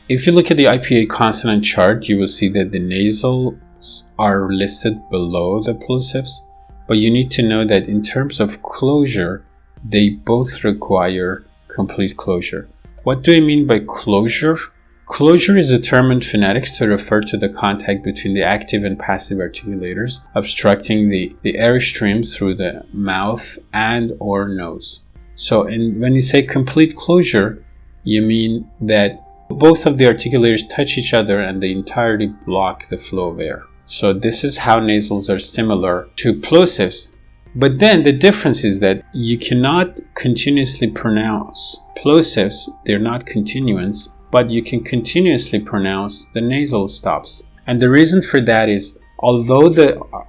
If you look at the IPA consonant chart, you will see that the nasals are listed below the plosives, but you need to know that in terms of closure, they both require complete closure. What do I mean by closure? Closure is a term in phonetics to refer to the contact between the active and passive articulators, obstructing the air stream through the mouth and or nose. So when you say complete closure, you mean that both of the articulators touch each other and they entirely block the flow of air. So this is how nasals are similar to plosives. But then the difference is that you cannot continuously pronounce plosives. They're not continuants, but you can continuously pronounce the nasal stops. And the reason for that is, although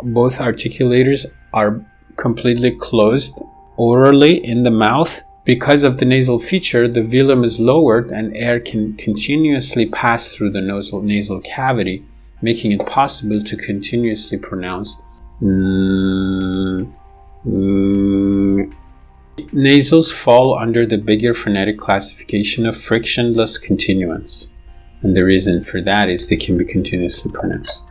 both articulators are completely closed orally in the mouth, because of the nasal feature, the velum is lowered and air can continuously pass through the nasal cavity, making it possible to continuously pronounce Nasals fall under the bigger phonetic classification of frictionless continuants, and the reason for that is they can be continuously pronounced.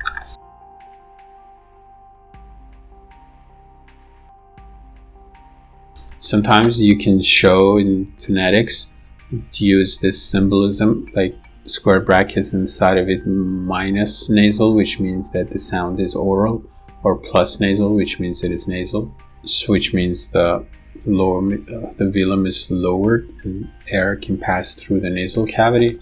Sometimes you can show in phonetics, use this symbolism like square brackets inside of it, minus nasal, which means that the sound is oral, or plus nasal, which means it is nasal, which means the velum is lowered and air can pass through the nasal cavity.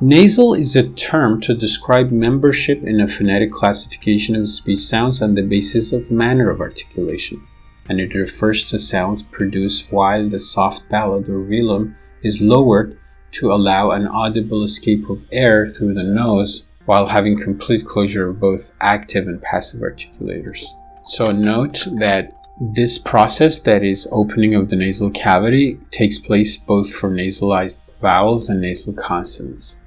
Nasal is a term to describe membership in a phonetic classification of speech sounds on the basis of manner of articulation, and it refers to sounds produced while the soft palate or velum is lowered to allow an audible escape of air through the nose while having complete closure of both active and passive articulators. So note that this process, that is opening of the nasal cavity, takes place both for nasalized vowels and nasal consonants.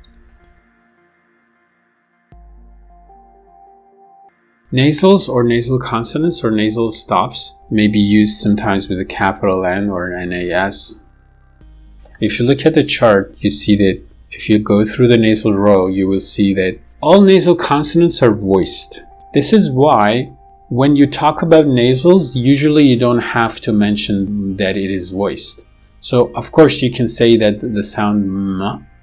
Nasals or nasal consonants or nasal stops may be used sometimes with a capital N or an NAS. If you look at the chart, you see that if you go through the nasal row, you will see that all nasal consonants are voiced. This is why when you talk about nasals, usually you don't have to mention that it is voiced. So of course you can say that the sound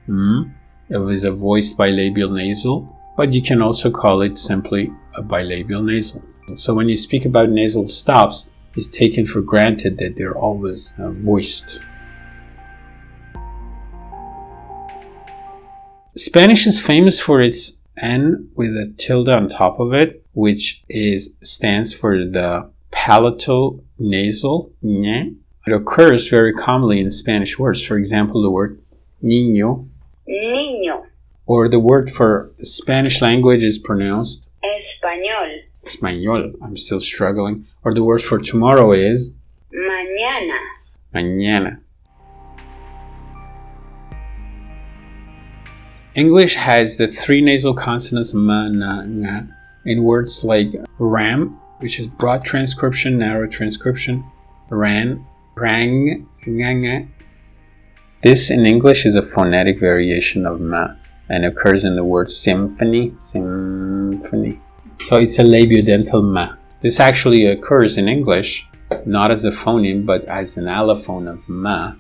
m, it was a voiced bilabial nasal, but you can also call it simply a bilabial nasal. So when you speak about nasal stops, it's taken for granted that they're always voiced. Spanish is famous for its N with a tilde on top of it, which stands for the palatal nasal, ñe. It occurs very commonly in Spanish words. For example, the word niño. Niño. Or the word for Spanish language is pronounced Español. Español. I'm still struggling. Or the word for tomorrow is Mañana. Mañana. English has the three nasal consonants ma, na, nga in words like ram, which is broad transcription, narrow transcription, ran, rang, nga. This in English is a phonetic variation of ma and occurs in the word symphony. So it's a labiodental ma. This actually occurs in English not as a phoneme but as an allophone of ma.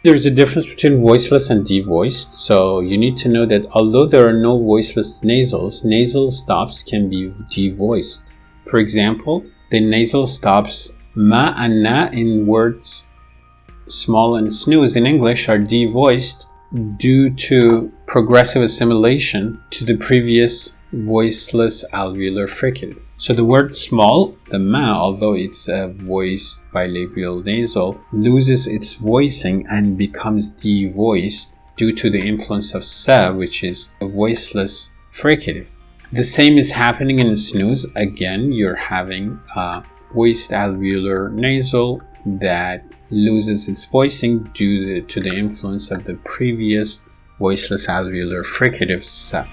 There's a difference between voiceless and devoiced, so you need to know that although there are no voiceless nasals, nasal stops can be devoiced. For example, the nasal stops ma and na in words small and snooze in English are devoiced due to progressive assimilation to the previous voiceless alveolar fricative. So the word small, the ma, although it's a voiced bilabial nasal, loses its voicing and becomes devoiced due to the influence of sa, which is a voiceless fricative. The same is happening in snooze. Again, you're having a voiced alveolar nasal that loses its voicing due to the influence of the previous voiceless alveolar fricative sa.